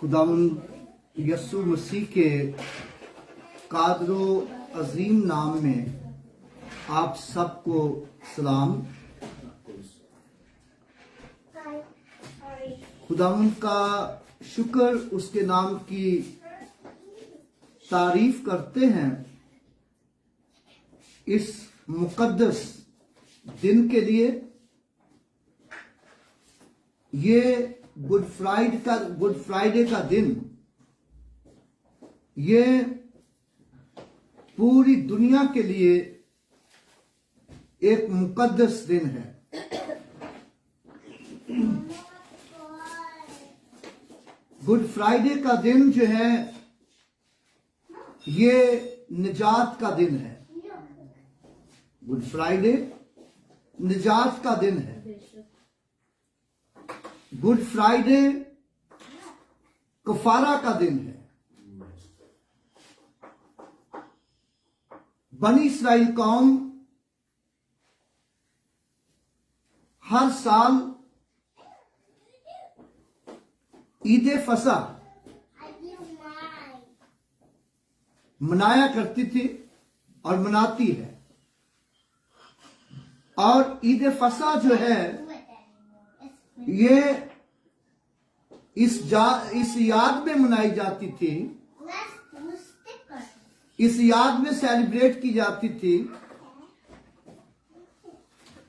खुदावंद यस्सु मसीह के कादरो अजीम नाम में आप सबको सलाम। खुदावंद का शुक्र, उसके नाम की तारीफ करते हैं इस मुकद्दस दिन के लिए। ये गुड फ्राइडे का दिन, ये पूरी दुनिया के लिए एक मुकद्दस दिन है। गुड फ्राइडे का दिन जो है, ये निजात का दिन है। गुड फ्राइडे निजात का दिन है। गुड फ्राइडे कफारा का दिन है। बनी इस्राइल कौम हर साल ईद फसा मनाया करती थी और मनाती है। और ईद फसा जो है, ये इस याद में मनाई जाती थी, इस याद में सेलिब्रेट की जाती थी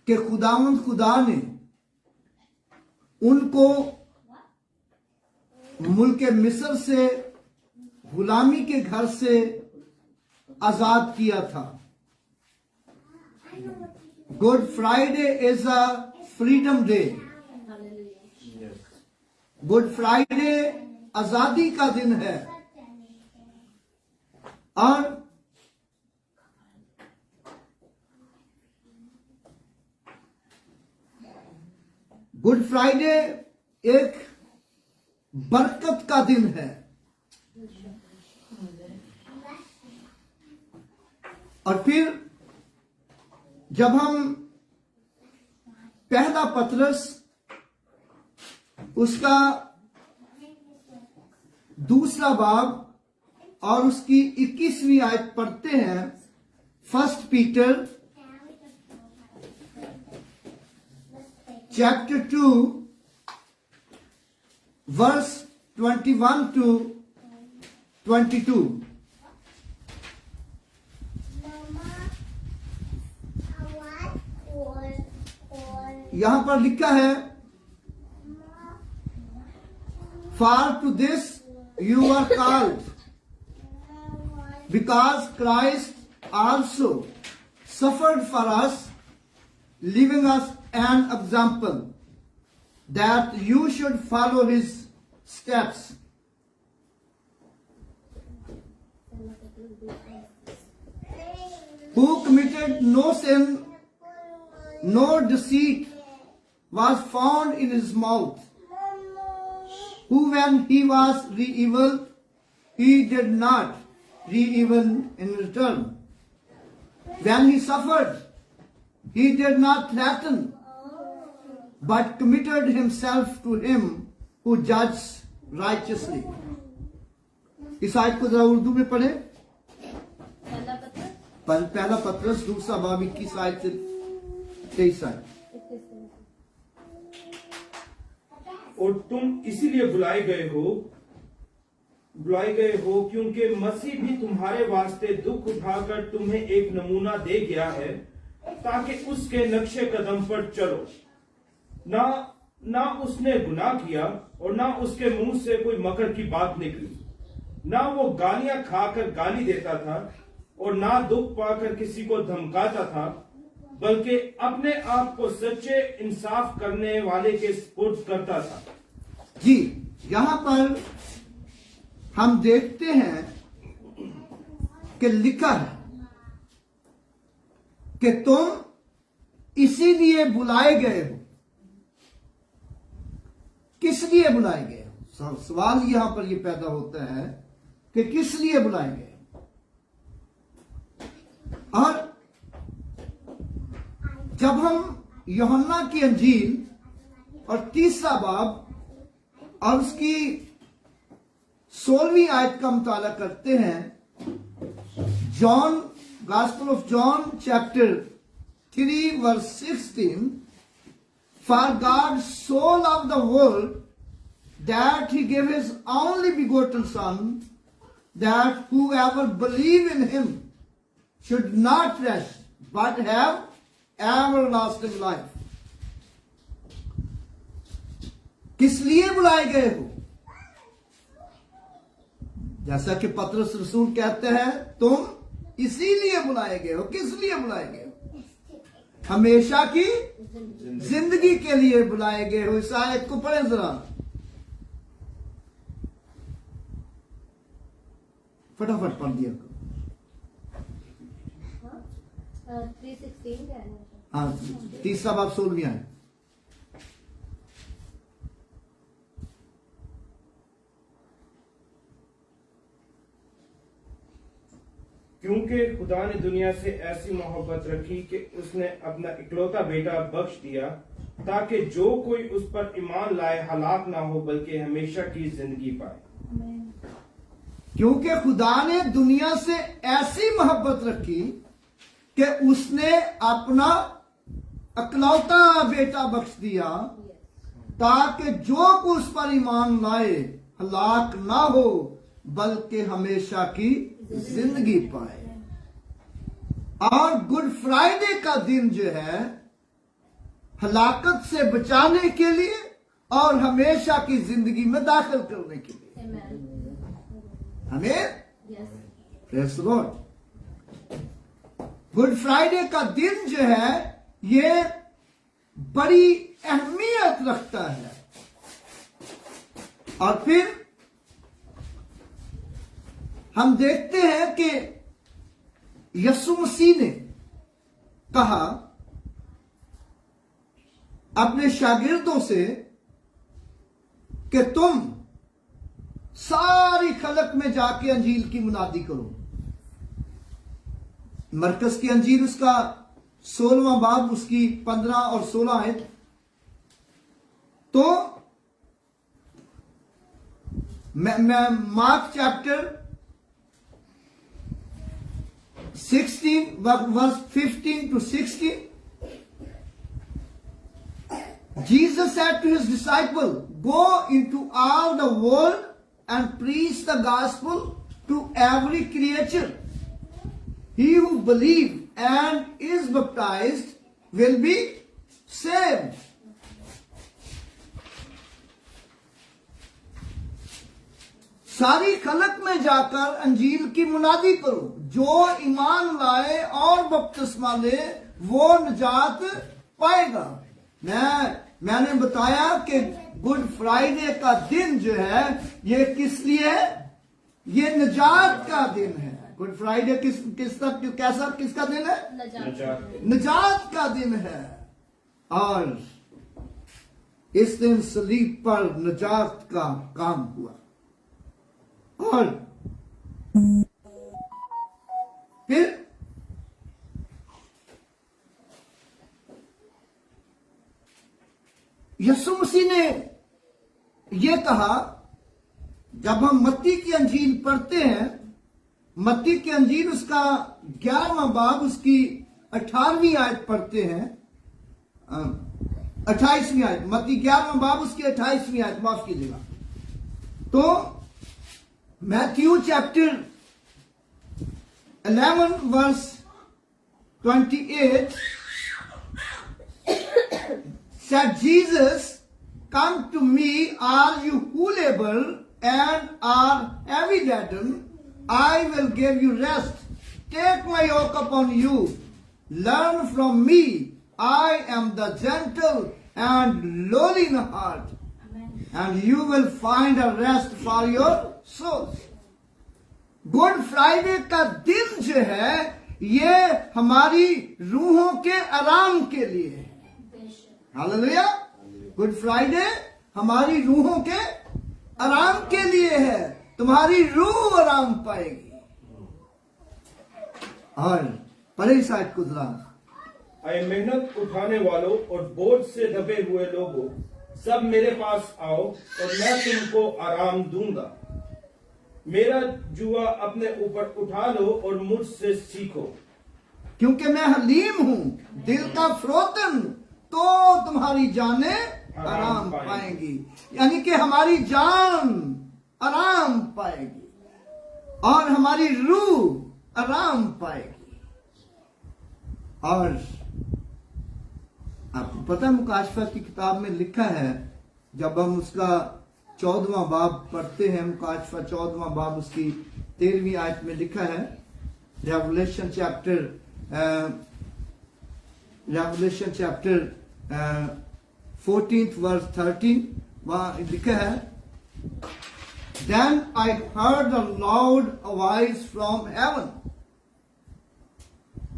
कि खुदावंद खुदा ने उनको मुल्क मिस्र से, गुलामी के घर से आजाद किया था। Good Friday is a freedom day. Good Friday आजादी का दिन है। और गुड फ्राइडे एक बरकत का दिन है। और फिर जब हम पहला पतरस उसका दूसरा बाब और उसकी 21वीं आयत पढ़ते हैं, first Peter chapter 2 verse 21 to 22। यहां पर लिखा है, for to this you are called, because Christ also suffered for us, leaving us an example that you should follow his steps. Who committed no sin, no deceit was found in his mouth. Who when he was re-evil, he did not re-evil in return. When he suffered, he did not threaten, but committed himself to him who judges righteously. इस आयत को जरा उर्दू में पढ़े। पहला पतरस दूसरा बाब 21 आयत से 23 आयत। और तुम इसीलिए बुलाए गए हो क्योंकि मसीह भी तुम्हारे वास्ते दुख उठाकर तुम्हें एक नमूना दे गया है, ताकि उसके नक्शे कदम पर चलो। ना उसने गुनाह किया और ना उसके मुंह से कोई मकर की बात निकली। ना वो गालियां खाकर गाली देता था और ना दुख पाकर किसी को धमकाता था, बल्कि अपने आप को सच्चे इंसाफ करने वाले के सुपुर्द करता था। जी, यहां पर हम देखते हैं कि लिखा है कि तुम इसीलिए बुलाए गए हो। किस लिए बुलाए गए हो? सवाल यहां पर यह पैदा होता है कि किस लिए बुलाए गए हो। और जब हम यूहन्ना की अंजील और तीसरा बाब और उसकी 16वीं आयत का मुताला करते हैं। John, gospel of John chapter 3 verse 16, For God so loved the world that he gave his only begotten Son, that whoever believe in him should not perish, but have everlasting life. किस लिए बुलाए गए हो? जैसा कि पतरस रसूल कहते हैं, तुम इसीलिए बुलाए गए हो। किस लिए बुलाए गए हो? हमेशा की जिंदगी के लिए बुलाए गए हो। इस आयत को पढ़ें जरा, फटाफट पढ़ दिया करो। 3:16 का है। हाँ, तीसरा बाब 16वीं आयत। क्योंकि खुदा ने दुनिया से ऐसी मोहब्बत रखी कि उसने अपना इकलौता बेटा बख्श दिया, ताकि जो कोई उस पर ईमान लाए हलाक ना हो, बल्कि हमेशा की जिंदगी पाए। क्योंकि खुदा ने दुनिया से ऐसी मोहब्बत रखी कि उसने अपना इकलौता बेटा बख्श दिया, ताकि जो कोई उस पर ईमान लाए हलाक ना हो, बल्कि हमेशा की जिंदगी पाए। और गुड फ्राइडे का दिन जो है, हलाकत से बचाने के लिए और हमेशा की जिंदगी में दाखिल करने के लिए। हमें praise the Lord. Good Friday का दिन जो है, ये बड़ी अहमियत रखता है। और फिर हम देखते हैं कि यीशु मसीह ने कहा अपने शागिर्दों से कि तुम सारी खलक में जाके अंजील की मुनादी करो। मरकस की अंजील उसका 16वां बाब, उसकी 15 और 16 आयत। तो मैं mark chapter 16 verse 15 to 16, Jesus said to his disciple, go into all the world and preach the gospel to every creature. He who believes and is baptized will be saved. सारी खलक में जाकर अंजील की मुनादी करो। जो ईमान लाए और बपतिस्मा ले, वो निजात पाएगा। मैंने बताया कि गुड फ्राइडे का दिन जो है, ये किस लिए है? ये निजात का दिन है। गुड फ्राइडे किसका दिन है? निजात का दिन है। और इस दिन सलीब पर निजात का काम हुआ। और फिर यीशु मसीह ने यह कहा, जब हम मत्ती की अंजील पढ़ते हैं, मत्ती की अंजील उसका 11वां बाब, उसकी 18वीं आयत पढ़ते हैं, 28वीं आयत, मत्ती 11वां बाब उसकी 28वीं आयत, माफ कीजिएगा। तो Matthew chapter 11 verse 28 said, Jesus, come to me, all you who labor and are heavy laden, I will give you rest. Take my yoke upon you, learn from me, I am the gentle and lowly in heart, and you will find a rest for your souls. Good Friday का दिन जो है, ये हमारी रूहों के आराम के लिए है। हालेलुया। गुड फ्राइडे हमारी रूहों के आराम के लिए है। तुम्हारी रूह आराम पाएगी। और परे साइड को जरा, आए मेहनत उठाने वालों और बोझ से दबे हुए लोगों, सब मेरे पास आओ और मैं तुमको आराम दूंगा। मेरा जुआ अपने ऊपर उठा लो और मुझसे सीखो, क्योंकि मैं हलीम हूं, दिल का फ्रोतन, तो तुम्हारी जानें आराम पाएंगी। यानी कि हमारी जान आराम पाएगी और हमारी रूह आराम पाएगी। और आपको पता है मुकाशफा की किताब में लिखा है, जब हम उसका 14वां बाब पढ़ते हैं, मुकाशफा 14वां बाब उसकी 13वीं आयत में लिखा है, रेवलेशन चैप्टर 14th verse 13, वहां लिखा है, Then I heard a loud voice from heaven,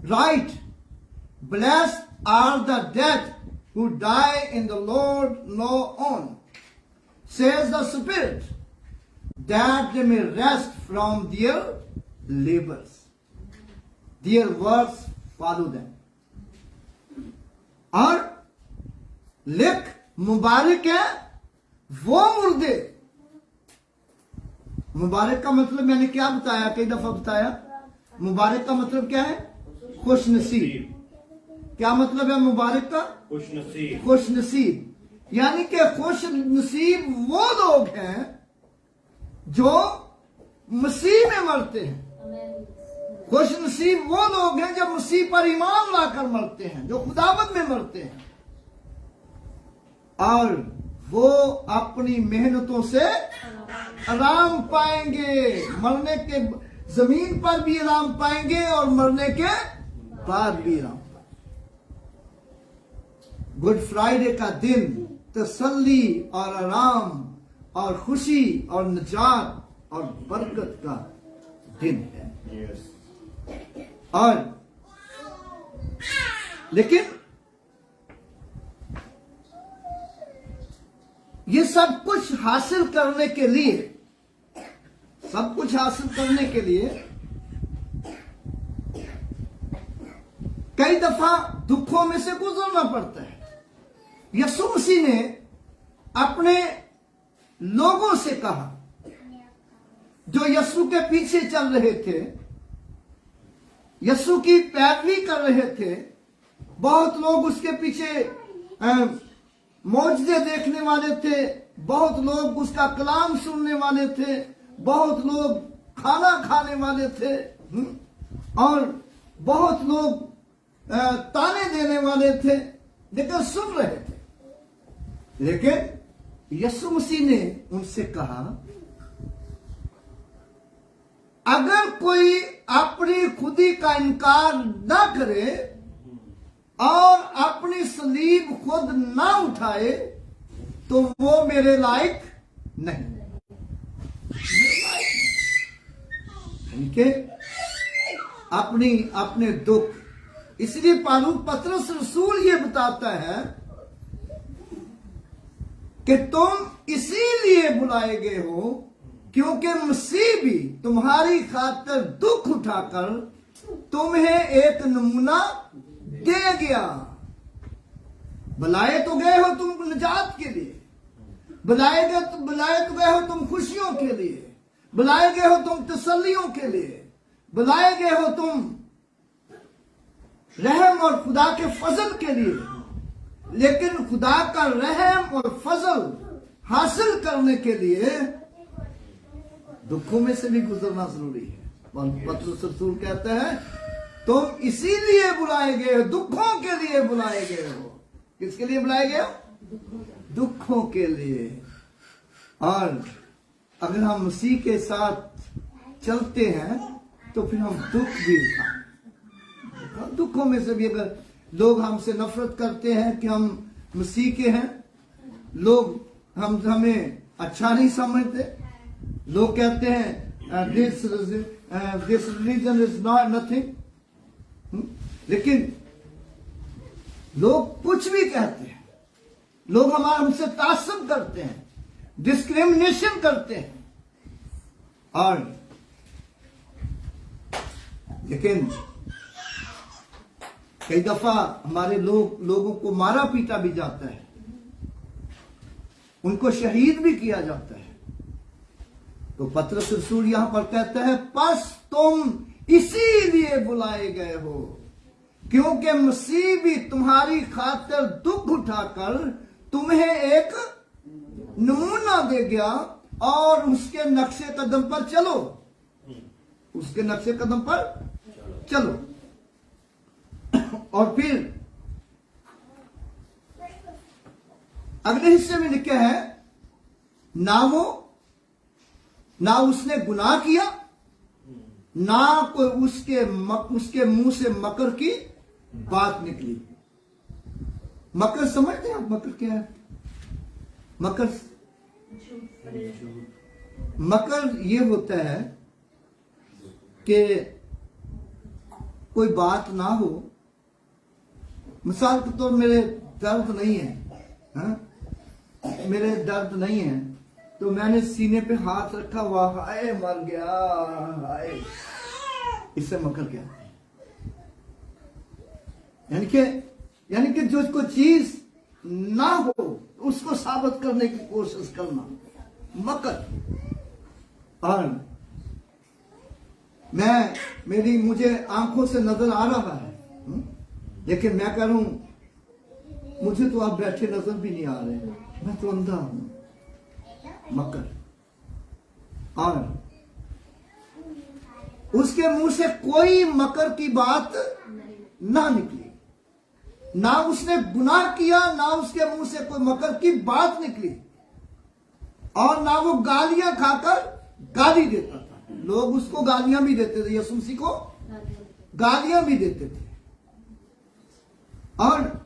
Write, blessed are the dead who die in the Lord no on, says the Spirit, that they may rest from their labors. Their works follow them. और लिख, मुबारक है वो मुर्दे। मुबारक का मतलब मैंने क्या बताया, कई दफा बताया, मुबारक का मतलब क्या है? खुश नसीब। क्या मतलब है मुबारक का? खुश नसीब। खुश नसीब यानी कि खुश नसीब वो लोग हैं जो मसीह में मरते हैं। खुश नसीब वो लोग हैं जो मसीह पर ईमान लाकर मरते हैं, जो खुदावंद में मरते हैं, और वो अपनी मेहनतों से आराम पाएंगे। मरने के जमीन पर भी आराम पाएंगे और मरने के बाद भी आराम। गुड फ्राइडे का दिन तसल्ली और आराम और खुशी और निजात और बरकत का दिन है। और लेकिन ये सब कुछ हासिल करने के लिए, सब कुछ हासिल करने के लिए कई दफा दुखों में से गुजरना पड़ता है। यीशु मसीह ने अपने लोगों से कहा जो यीशु के पीछे चल रहे थे, यीशु की पैरवी कर रहे थे, बहुत लोग उसके पीछे मौजज़े देखने वाले थे, बहुत लोग उसका कलाम सुनने वाले थे, बहुत लोग खाना खाने वाले थे, और बहुत लोग ताने देने वाले थे, लेकिन सुन रहे थे। लेकिन यीशु मसीह ने उनसे कहा, अगर कोई अपनी खुदी का इनकार ना करे और अपनी सलीब खुद ना उठाए तो वो मेरे लायक नहीं। इनके अपने दुख, इसलिए पतरस रसूल ये बताता है कि तुम इसीलिए बुलाए गए हो क्योंकि मसीह भी तुम्हारी खातिर दुख उठाकर तुम्हें एक नमूना दे गया। बुलाए तो गए हो तुम निजात के लिए, बुलाए तो गए हो तुम खुशियों के लिए, बुलाए गए हो तुम तसल्लियों के लिए, बुलाए गए हो तुम रहम और खुदा के फजल के लिए। लेकिन खुदा का रहम और फजल हासिल करने के लिए दुखों में से भी गुजरना जरूरी है। पतरस रसूल कहता है तुम इसीलिए बुलाए गए हो, दुखों के लिए बुलाए गए हो। किसके लिए बुलाए गए हो? दुखों के लिए। और अगर हम मसीह के साथ चलते हैं तो फिर हम दुख भी उठाएं। दुखों में से भी अगर लोग हमसे नफरत करते हैं कि हम मसीह के हैं, लोग हमें अच्छा नहीं समझते, लोग कहते हैं this religion is not nothing, लेकिन लोग कुछ भी कहते हैं, लोग हमसे तासब करते हैं, डिस्क्रिमिनेशन करते हैं, और लेकिन कई दफा हमारे लोगों को मारा पीटा भी जाता है, उनको शहीद भी किया जाता है। तो पतरस रसूल यहां पर कहते हैं, बस तुम इसीलिए बुलाए गए हो क्योंकि मसीह भी तुम्हारी खातिर दुख उठाकर तुम्हें एक नमूना दे गया और उसके नक्शे कदम पर चलो, उसके नक्शे कदम पर चलो। और फिर अगले हिस्से में लिखा है, ना उसने गुनाह किया, ना कोई उसके मुंह से मकर की बात निकली। मकर समझते हैं आप? मकर क्या है? मकर ये होता है कि कोई बात ना हो। मिसाल के तौर मेरे दर्द नहीं है, हाँ? मेरे दर्द नहीं है तो मैंने सीने पे हाथ रखा, वाह हाय मर गया, हाय, इससे मकर क्या? यानी कि जो कोई चीज ना हो उसको साबित करने की कोशिश करना, मकर। और मुझे आंखों से नजर आ रहा है, लेकिन मैं कह रहा हूं मुझे तो आप बैठे नजर भी नहीं आ रहे, मैं तो अंधा हूं, मकर। और उसके मुंह से कोई मकर की बात ना निकली, ना उसने गुनाह किया, ना उसके मुंह से कोई मकर की बात निकली, और ना वो गालियां खाकर गाली देता था। लोग उसको गालियां भी देते थे, यीशु मसीह को गालियां भी देते थे। और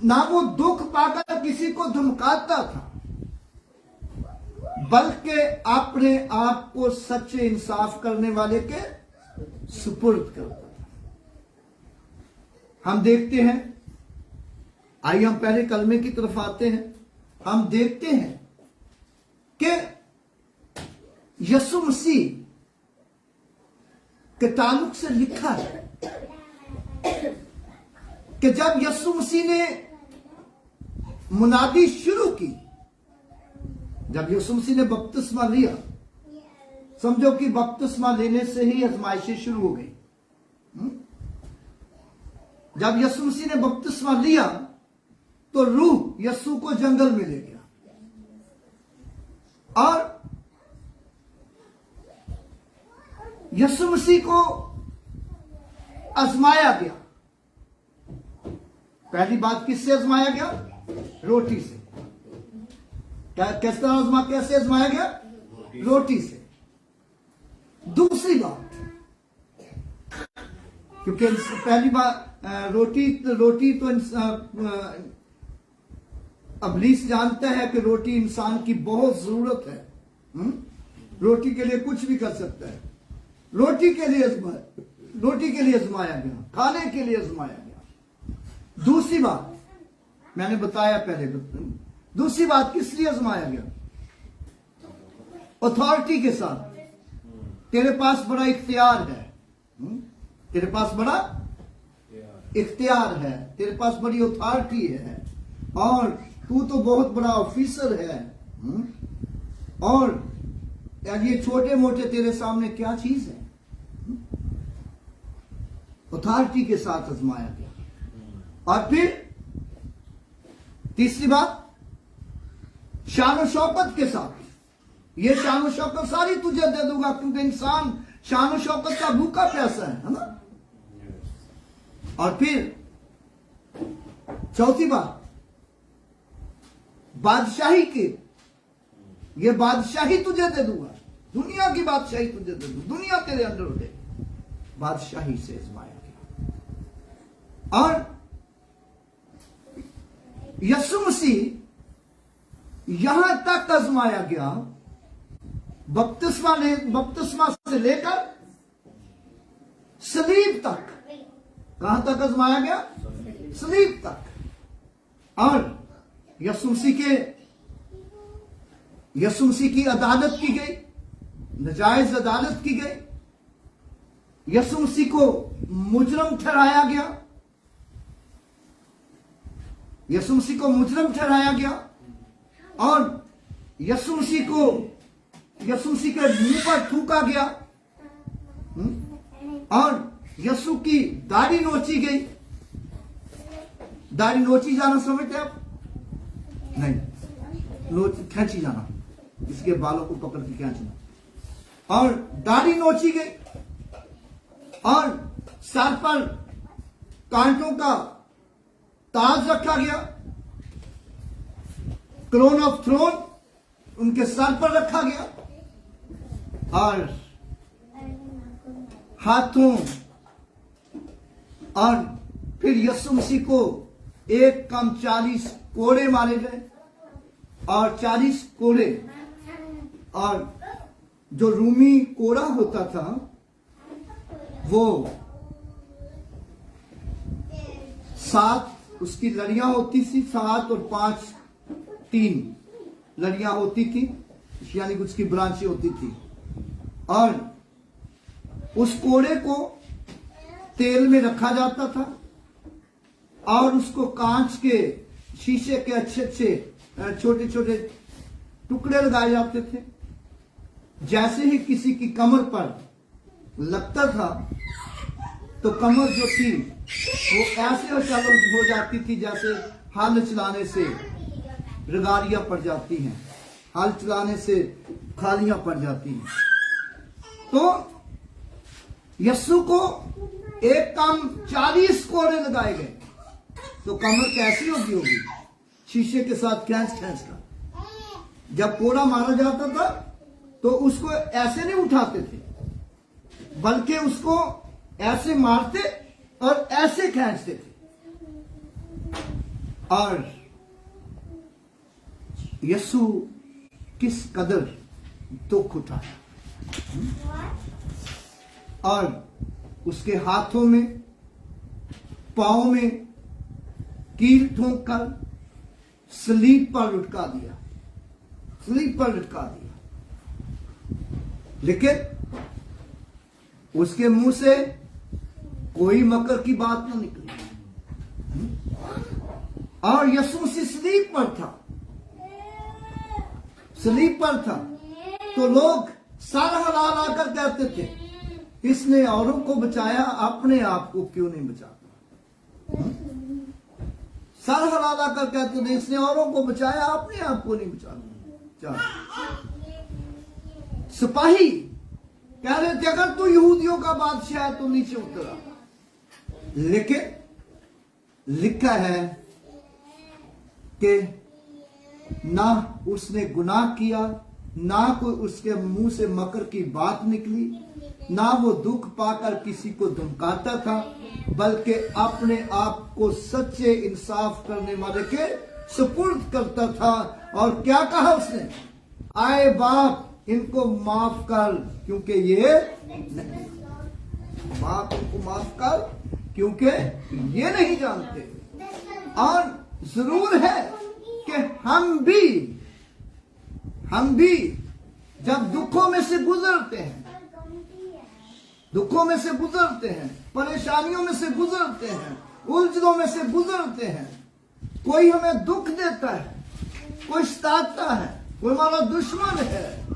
ना वो दुख पाकर किसी को धमकाता था, बल्कि अपने आप को सच्चे इंसाफ करने वाले के सुपुर्द करता था। हम देखते हैं, आइए हम पहले कलमे की तरफ आते हैं। हम देखते हैं कि यीशु मसीह के ताल्लुक से लिखा है कि जब यीशु मसीह ने मुनादी शुरू की, जब यीशु मसीह ने बपतिस्मा लिया, समझो कि बपतिस्मा लेने से ही आजमाइशें शुरू हो गई। जब यीशु मसीह ने बपतिस्मा लिया तो रूह यीशु को जंगल में ले गया और यीशु मसीह को आजमाया गया। पहली बात किससे आजमाया गया? रोटी से। कैसे आजमाया गया? रोटी से। दूसरी बात, क्योंकि पहली बात रोटी तो इब्लीस जानता है कि रोटी इंसान की बहुत जरूरत है। रोटी के लिए कुछ भी कर सकता है। रोटी के लिए आजमाया गया, खाने के लिए आजमाया गया। दूसरी बात मैंने बताया पहले, दूसरी बात किस लिए आजमाया गया? अथॉरिटी के साथ। तेरे पास बड़ा इख्तियार है, तेरे पास बड़ा इख्तियार है, तेरे पास बड़ी अथॉरिटी है, और तू तो बहुत बड़ा ऑफिसर है, और यार ये छोटे मोटे तेरे सामने क्या चीज है? अथॉरिटी के साथ आजमाया गया। और फिर तीसरी बात, शान शौकत के साथ। ये शान शौकत सारी तुझे दे दूंगा, क्योंकि इंसान शान शौकत का भूखा प्यासा है ना। और फिर चौथी बात, बादशाही की, ये बादशाही तुझे दे दूंगा, दुनिया की बादशाही तुझे दे दूंगा, दुनिया तेरे अंडर हो जाएगी। बादशाही से आजमाया गया। और यीशु मसीह यहां तक आजमाया गया, बपतिस्मा से लेकर सलीब तक। कहां तक आजमाया गया? सलीब तक। और यीशु मसीह की अदालत की गई, नाजायज अदालत की गई। यीशु मसीह को मुजरम ठहराया गया, यीशु मसीह को मुजरम ठहराया गया। और यीशु मसीह के मुंह पर थूका गया। और यीशु की दाढ़ी नोची गई। दाढ़ी नोची जाना समझते आप? नहीं, खींची जाना, इसके बालों को पकड़ के खींचना। और दाढ़ी नोची गई और सर पर कांटों का ताज रखा गया। क्रोन ऑफ थ्रोन उनके सर पर रखा गया। और हाथों, और फिर यीशु मसीह को एक कम 40 कोड़े मारे गए। और 40 कोड़े, और जो रूमी कोड़ा होता था वो 7 उसकी लड़ियां होती थी, 7 और 5 3 लड़ियां होती थी, यानी कि उसकी ब्रांचें होती थी। और उस कोड़े को तेल में रखा जाता था और उसको कांच के शीशे के अच्छे छोटे छोटे टुकड़े लगाए जाते थे। जैसे ही किसी की कमर पर लगता था तो कमर जो थी वो ऐसे चालू हो जाती थी जैसे हल चलाने से रगारियां पड़ जाती हैं, हल चलाने से खालियां पड़ जाती हैं। तो यीशु को एक कम 40 कोड़े लगाए गए। तो कमर कैसी होगी? शीशे के साथ खींच कर। जब कोड़ा मारा जाता था तो उसको ऐसे नहीं उठाते थे, बल्कि उसको ऐसे मारते और ऐसे खींचते थे। और यीशु किस कदर दुख उठाया। और उसके हाथों में, पांव में कील ठोंक कर सलीब पर लटका दिया, सलीब पर लटका दिया। लेकिन उसके मुंह से कोई मकर की बात न निकली। और यीशु मसीह सलीब पर था, सलीब पर था। तो लोग सर हिला कर कहते थे, इसने औरों को बचाया, अपने आप को क्यों नहीं बचाता? सर हिला कर कहते थे, इसने औरों को बचाया, अपने आप को नहीं बचाता। सिपाही कह रहे थे, अगर तू यहूदियों का बादशाह है तो नीचे उतरा। लेकिन लिखा है कि ना उसने गुनाह किया, ना कोई उसके मुंह से मकर की बात निकली, ना वो दुख पाकर किसी को धमकाता था, बल्कि अपने आप को सच्चे इंसाफ करने वाले के सुपुर्द करता था। और क्या कहा उसने? आए बाप, इनको माफ कर, क्योंकि ये नहीं, बाप इनको माफ कर क्योंकि ये नहीं जानते। और जरूर है कि हम भी जब दुखों में से गुजरते हैं, दुखों में से गुजरते हैं, परेशानियों में से गुजरते हैं, उलझनों में से गुजरते हैं, कोई हमें दुख देता है, कोई सताता है, कोई हमारा दुश्मन है,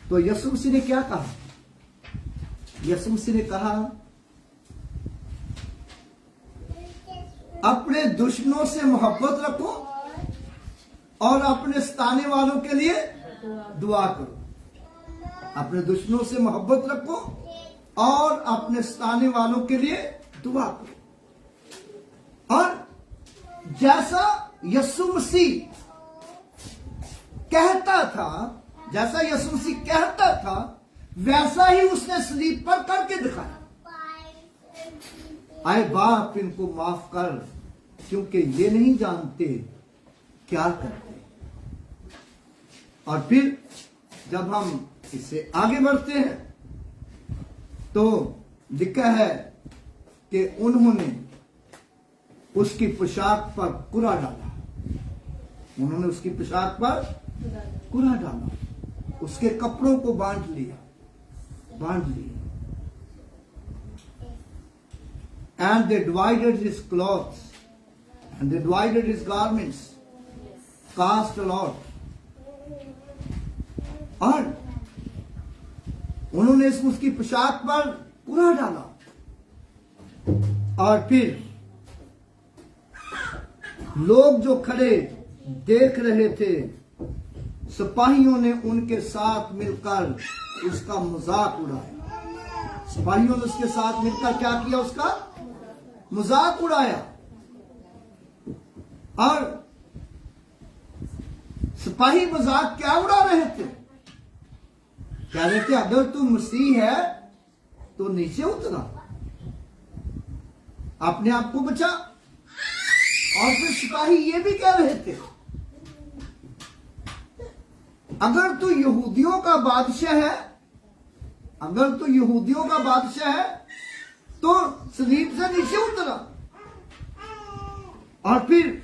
तो यीशु मसीह ने क्या कहा? यीशु मसीह ने कहा, अपने दुश्मनों से मोहब्बत रखो और अपने सताने वालों के लिए दुआ करो। अपने दुश्मनों से मोहब्बत रखो और अपने सताने वालों के लिए दुआ करो। और जैसा यीशु मसीह कहता था, जैसा यीशु मसीह कहता था, वैसा ही उसने सलीब पर करके दिखाया। आए बाप, इनको माफ कर, क्योंकि ये नहीं जानते क्या करते। और फिर जब हम इससे आगे बढ़ते हैं तो लिखा है कि उन्होंने उसकी पोशाक पर कुरा डाला। उन्होंने उसकी पोशाक पर कुरा डाला, उसके कपड़ों को बांध लिया। And they divided his clothes and they divided his garments, cast a lot और उन्होंने उसकी पोशाक पर कूड़ा डाला और फिर लोग जो खड़े देख रहे थे, सिपाहियों ने उनके साथ मिलकर उसका मजाक उड़ाया। सिपाहियों ने उसके साथ मिलकर क्या किया? उसका मजाक उड़ाया। और सिपाही मजाक क्या उड़ा रहे थे? कह रहे थे अगर तू मसीह है तो नीचे उतरा, अपने आप को बचा। और फिर सिपाही ये भी कह रहे थे अगर तू यहूदियों का बादशाह है, अगर तू यहूदियों का बादशाह है तो सलीब से नीचे उतरा। और फिर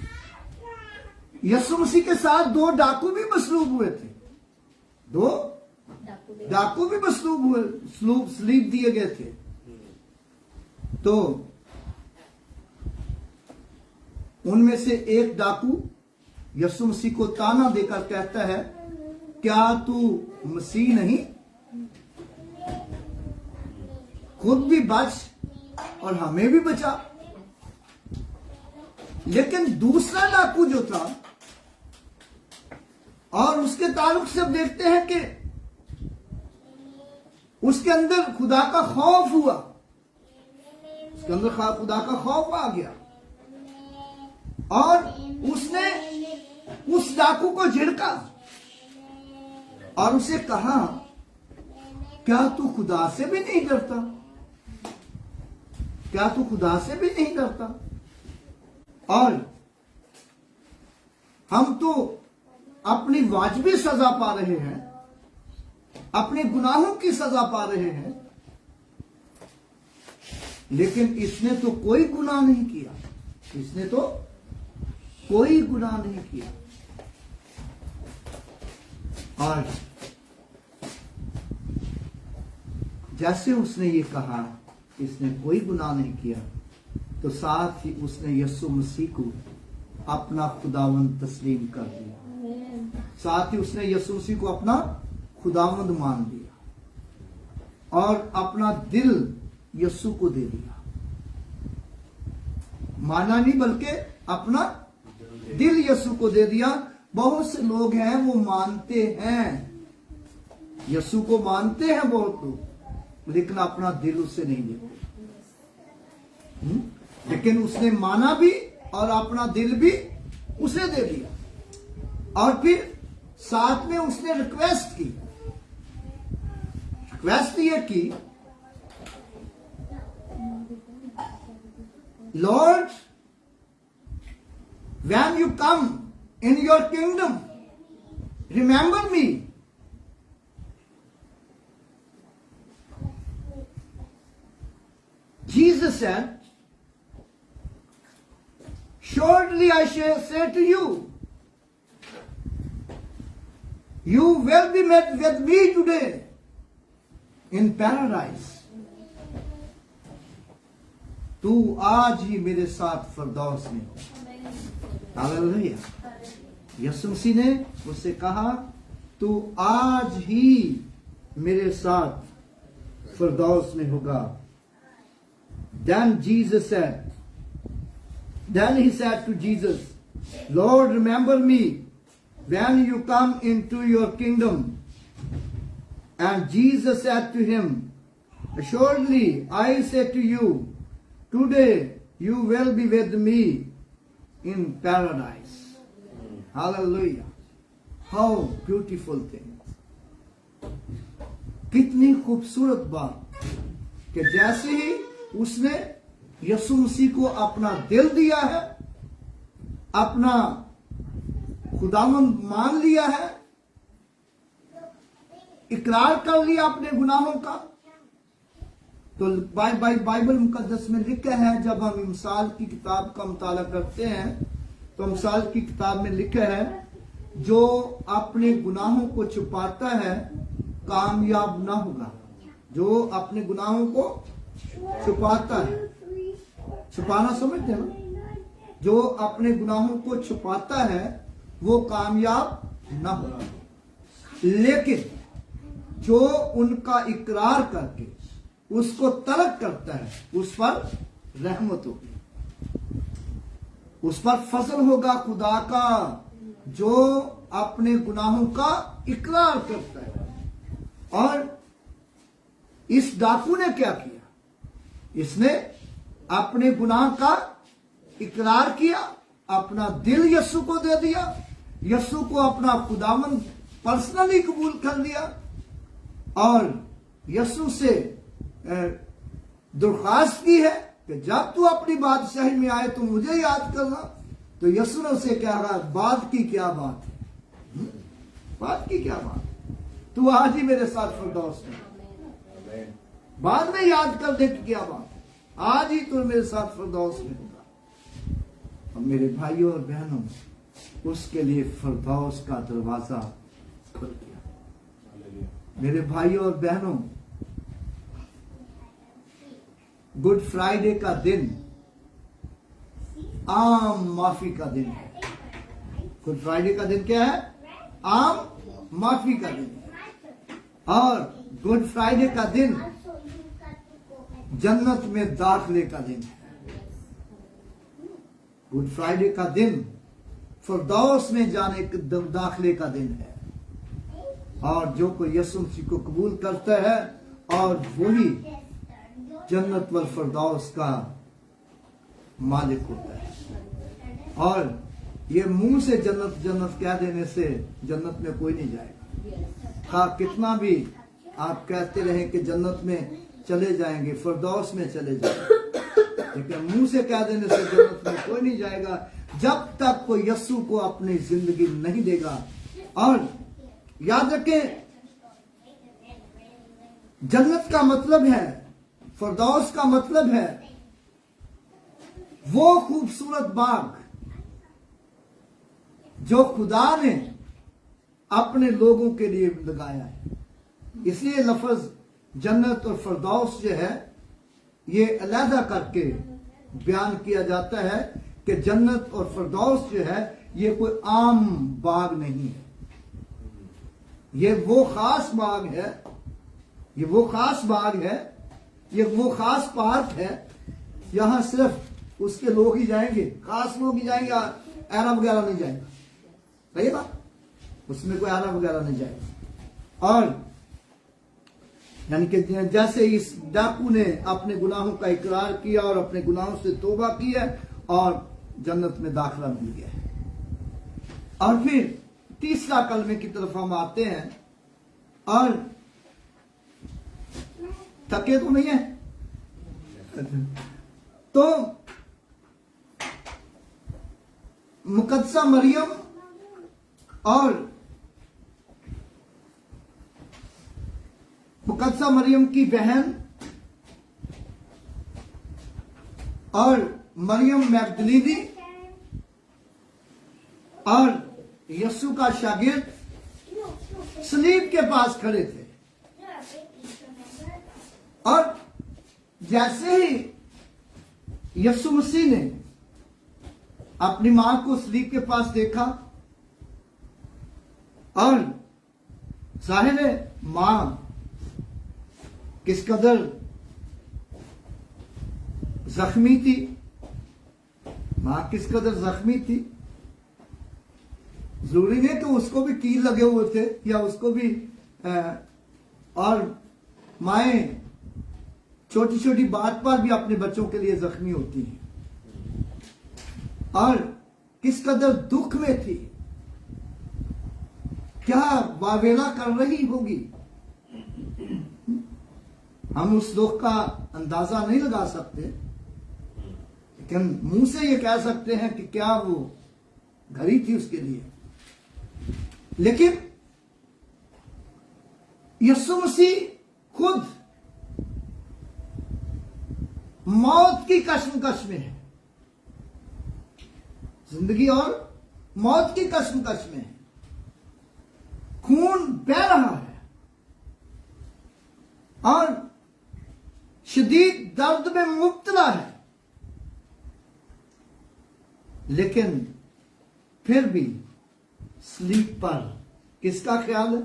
यीशु मसीह के साथ 2 डाकू भी मसलूब हुए थे। 2 डाकू भी मसलूब हुए, सलीब दिए गए थे। तो उनमें से एक डाकू यीशु मसीह को ताना देकर कहता है, क्या तू मसीह नहीं? खुद भी बच और हमें भी बचा। लेकिन दूसरा डाकू जो था, और उसके ताल्लुक से अब देखते हैं कि उसके अंदर खुदा का खौफ हुआ, उसके अंदर खुदा का खौफ आ गया और उसने उस डाकू को झिड़का और उसे कहा, क्या तू खुदा से भी नहीं डरता? क्या तू खुदा से भी नहीं डरता? और हम तो अपनी वाजिबी सजा पा रहे हैं, अपने गुनाहों की सजा पा रहे हैं, लेकिन इसने तो कोई गुनाह नहीं किया। इसने तो कोई गुनाह नहीं किया। और जैसे उसने ये कहा इसने कोई गुनाह नहीं किया, तो साथ ही उसने यीशु मसीह को अपना खुदावंद तस्लीम कर दिया। साथ ही उसने यीशु मसीह को अपना खुदावंद मान लिया और अपना दिल यीशु को दे दिया। माना नहीं बल्कि अपना दिल यीशु को दे दिया। बहुत से लोग हैं वो मानते हैं, यीशु को मानते हैं बहुत लोग, लेकिन अपना दिल उससे नहीं देते। लेकिन उसने माना भी और अपना दिल भी उसे दे दिया। और फिर साथ में उसने रिक्वेस्ट की। रिक्वेस्ट ये की, Lord when you come in your kingdom, remember me. Jesus said, surely I shall say to you, you will be met with me today in paradise. तू आज ही मेरे साथ फरदौस में हो। हालेलुया। यीशु मसीह ने उससे कहा, तू आज ही मेरे साथ फरदौस में होगा। Then Jesus said, then he said to Jesus, Lord, remember me when you come into your kingdom. And Jesus said to him, assuredly I say to you, today you will be with me in paradise. Hallelujah. How beautiful thing. कितनी खूबसूरत बात कि जैसे ही उसने यीशु मसीह को अपना दिल दिया है, अपना खुदावंद मान लिया है, इकरार कर लिया अपने गुनाहों का, तो बाइबल मुकद्दस में लिखा है, जब हम मिसाल की किताब का मुताला करते हैं तो मिसाल की किताब में लिखा है, जो अपने गुनाहों को छुपाता है कामयाब ना होगा। जो अपने गुनाहों को छुपाता है, छुपाना समझते हैं ना, जो अपने गुनाहों को छुपाता है वो कामयाब ना होगा। लेकिन जो उनका इकरार करके उसको तर्क करता है उस पर रहमत होगी, उस पर फजल होगा खुदा का, जो अपने गुनाहों का इकरार करता है। और इस डाकू ने क्या किया, इसने अपने गुनाह का इकरार किया, अपना दिल यस्सु को दे दिया, यस्सु को अपना खुदावन पर्सनली कबूल कर लिया और यस्सु से दरख्वास्त की है कि जब तू अपनी बादशाही में आए तो मुझे याद करना। तो यस्सु ने उसे क्या कहा, बात की क्या बात है, बात की क्या बात, तू आज ही मेरे साथ फिरदौस में, बाद में याद कर दे कि क्या बात है, आज ही तू मेरे साथ फिरदौस में होगा। अब मेरे भाइयों और बहनों, उसके लिए फिरदौस का दरवाजा खुल गया। मेरे भाइयों और बहनों, गुड फ्राइडे का दिन आम माफी का दिन है। गुड फ्राइडे का दिन क्या है, आम माफी का दिन है। और गुड फ्राइडे का दिन जन्नत में दाखिले का दिन है। गुड फ्राइडे का दिन फिरदौस में जाने के दाखिले का दिन है। और जो कोई यीशु मसीह को कबूल करता है और वही जन्नत वल फिरदौस का मालिक होता है। और ये मुंह से जन्नत जन्नत कह देने से जन्नत में कोई नहीं जाएगा। हाँ, कितना भी आप कहते रहे कि जन्नत में चले जाएंगे, फिरदौस में चले जाएंगे, लेकिन मुंह से कह देने से जन्नत में कोई नहीं जाएगा जब तक कोई यस्सु को अपनी जिंदगी नहीं देगा। और याद रखें, जन्नत का मतलब है, फिरदौस का मतलब है वो खूबसूरत बाग जो खुदा ने अपने लोगों के लिए लगाया है। इसलिए लफ्ज जन्नत और फिरदौस जो है ये अलहदा करके बयान किया जाता है कि जन्नत और फिरदौस जो है ये कोई आम बाग नहीं है, ये वो खास बाग है, ये वो खास बाग है, ये वो खास पार्क है। यहां सिर्फ उसके लोग ही जाएंगे, खास लोग ही जाएंगे, ऐरा वगैरह नहीं जाएगा। सही बात, उसमें कोई ऐरा वगैरह नहीं जाएगा। और यानी कि जैसे इस डाकू ने अपने गुनाहों का इकरार किया और अपने गुनाहों से तौबा की है और जन्नत में दाखिला मिल गया है। और फिर तीसरा कलमे की तरफ हम आते हैं। और थके तो नहीं है, तो मुकद्दसा मरियम और मुकद्दसा मरियम की बहन और मरियम मैगदलीनी और यस्सु का शागिर्द सलीब के पास खड़े थे। और जैसे ही यस्सु मसीह ने अपनी मां को सलीब के पास देखा, और जाहिर है मां किस कदर जख्मी थी, मां किस कदर जख्मी थी। जरूरी नहीं कि उसको भी कील लगे हुए थे या उसको भी और माएं छोटी छोटी बात पर भी अपने बच्चों के लिए जख्मी होती हैं, और किस कदर दुख में थी, क्या वावेला कर रही होगी। हम उस दुख का अंदाजा नहीं लगा सकते, लेकिन मुंह से ये कह सकते हैं कि क्या वो घड़ी थी उसके लिए। लेकिन यीशु मसीह खुद मौत की कश्मकश में है, जिंदगी और मौत की कश्मकश में है, खून बह रहा है और शदीद दर्द में मुब्तला है, लेकिन फिर भी स्लीप पर किसका ख्याल है?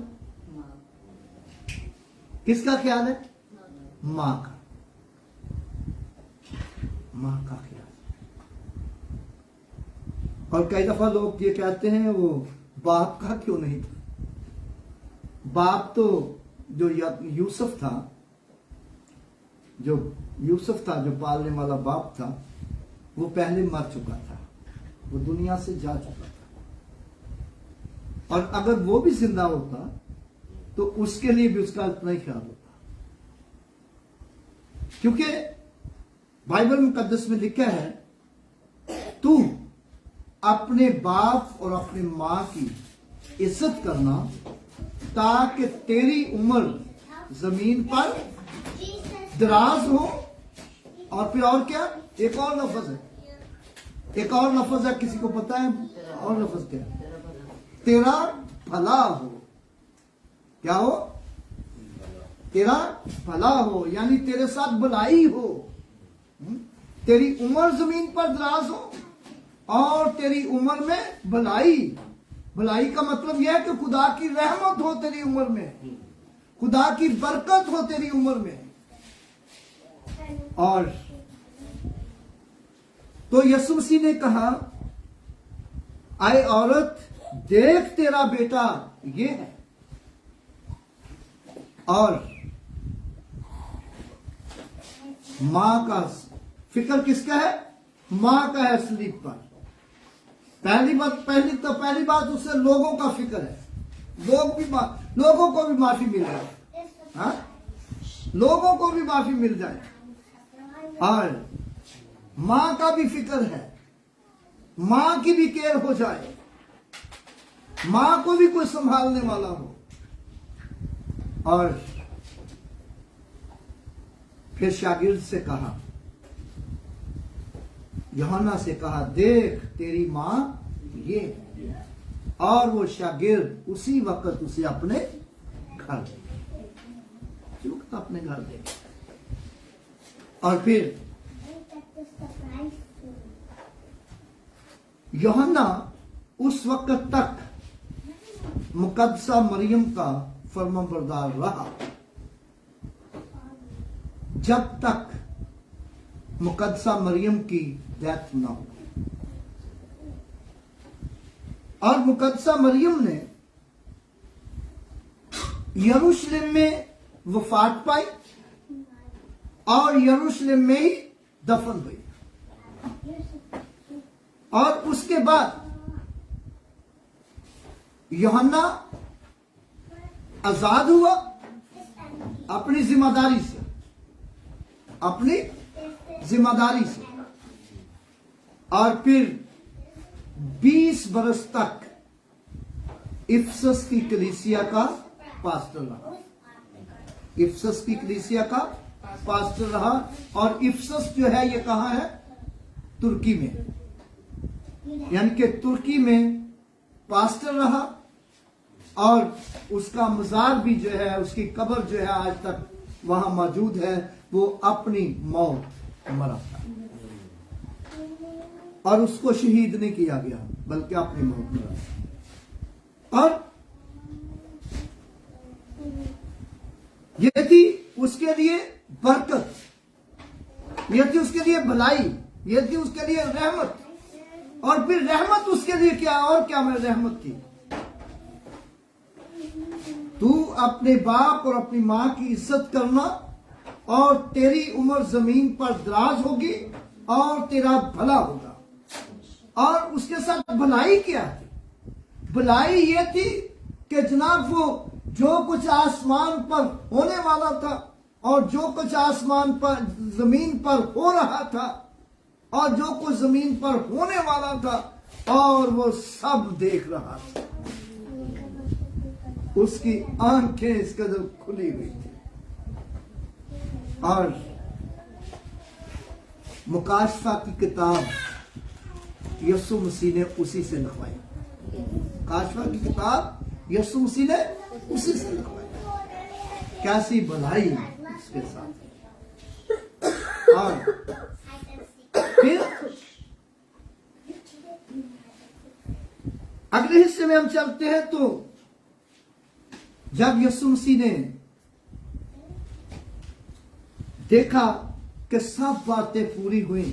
किसका ख्याल है? माँ का। माँ का ख्याल। और कई दफा लोग ये कहते हैं वो बाप का क्यों नहीं था? बाप तो जो यूसुफ था, जो पालने वाला बाप था, वो पहले मर चुका था, वो दुनिया से जा चुका था। और अगर वो भी जिंदा होता तो उसके लिए भी उसका इतना ही ख्याल होता, क्योंकि बाइबल मुकद्दस में लिखा है, तू अपने बाप और अपनी मां की इज्जत करना ताकि तेरी उम्र जमीन पर दराज हो। और फिर और क्या? एक और लफ्ज है, एक और लफ्ज है, किसी को पता है? और लफ्ज क्या है? तेरा भला हो। क्या हो? तेरा भला हो, यानी तेरे साथ भलाई हो। तेरी उम्र जमीन पर दराज हो और तेरी उम्र में भलाई। भलाई का मतलब यह है कि खुदा की रहमत हो तेरी उम्र में, खुदा की बरकत हो तेरी उम्र में। और तो यीशु मसीह ने कहा, आए औरत, देख तेरा बेटा ये है। और मां का फिक्र किसका है? मां का है सलीब पर। पहली बात उससे लोगों का फिक्र है। लोगों को भी माफी मिल जाए, हाँ? लोगों को भी माफी मिल जाए। और मां का भी फिक्र है, मां की भी केयर हो जाए, मां को भी कोई संभालने वाला हो। और फिर शागिर्द से कहा, यूहन्ना से कहा, देख तेरी मां ये। और वो शागिर्द उसी वक्त उसे अपने घर ले गए, अपने घर ले गए। और फिर यूहन्ना उस वक्त तक मुकद्दसा मरियम का फर्माबरदार रहा जब तक मुकद्दसा मरियम की डेथ न हो। और मुकद्दसा मरियम ने यरूशलेम में वफात पाई और यरूशलेम में ही दफन हुई। और उसके बाद यूहन्ना आजाद हुआ अपनी जिम्मेदारी से, और फिर 20 बरस तक इफसस की कलीसिया का पास्टर रहा। इफसस की कलीसिया का पास्टर रहा। और इफसस जो है ये कहां है? तुर्की में, यानी कि तुर्की में पास्टर रहा। और उसका मजार भी जो है, उसकी कब्र जो है आज तक वहां मौजूद है। वो अपनी मौत मरा था और उसको शहीद नहीं किया गया, बल्कि अपनी मौत मरा। और ये थी उसके लिए बरकत, ये थी उसके लिए भलाई, ये थी उसके लिए रहमत। और फिर रहमत उसके लिए क्या, और क्या में रहमत थी? तू अपने बाप और अपनी मां की इज्जत करना और तेरी उम्र जमीन पर दराज होगी और तेरा भला होगा। और उसके साथ भलाई क्या थी? भलाई ये थी कि जनाब वो जो कुछ आसमान पर होने वाला था और जो कुछ आसमान पर जमीन पर हो रहा था और जो कुछ जमीन पर होने वाला था, और वो सब देख रहा था। उसकी आंखें इस कदर खुली हुई थी। और मुकाशफा की किताब यीशु मसीह ने उसी से लिखवाई। मुकाशफा की किताब यीशु मसीह ने उसी से लिखवाई। कैसी भलाई उसके साथ। और फिर अगले हिस्से में हम चलते हैं। तो जब यीशु मसीह ने देखा कि सब बातें पूरी हुई,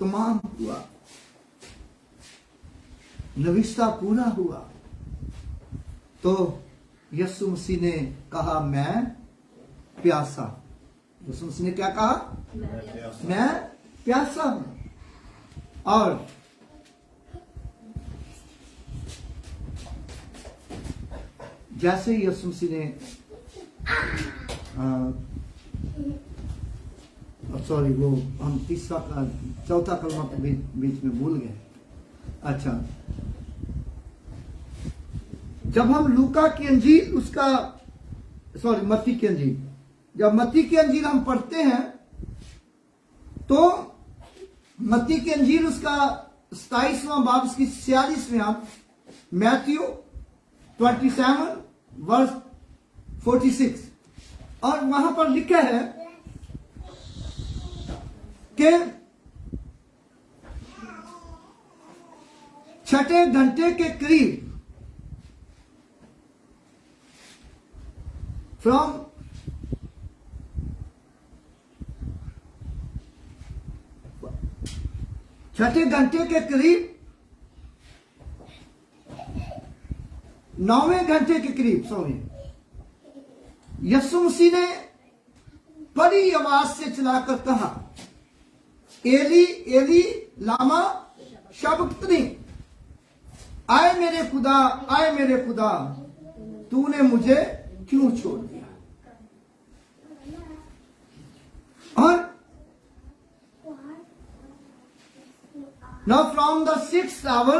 तमाम हुआ, नविश्ता पूरा हुआ, तो यीशु मसीह ने कहा मैं प्यासा। यीशु मसीह ने क्या कहा? मैं प्यासा हूं। और जैसे यीशु मसीह ने सॉरी, वो हम चौथा कलमा के बीच में भूल गए। अच्छा, जब हम लूका की अंजील मत्ती की अंजील, जब मत्ती की अंजील हम पढ़ते हैं तो मत्ती की अंजील उसका 27वां बाब उसकी 46वें आयत, मैथ्यू 27 वर्स 46, और वहां पर लिखा है कि 6 घंटे के करीब फ्रॉम 6 घंटे के करीब 9वें घंटे के करीब यीशु मसीह ने बड़ी आवाज से चिल्लाकर कहा, एली एली लामा शबक्तनी, आए मेरे खुदा तूने मुझे क्यों छोड़ दिया। और now from the 6th hour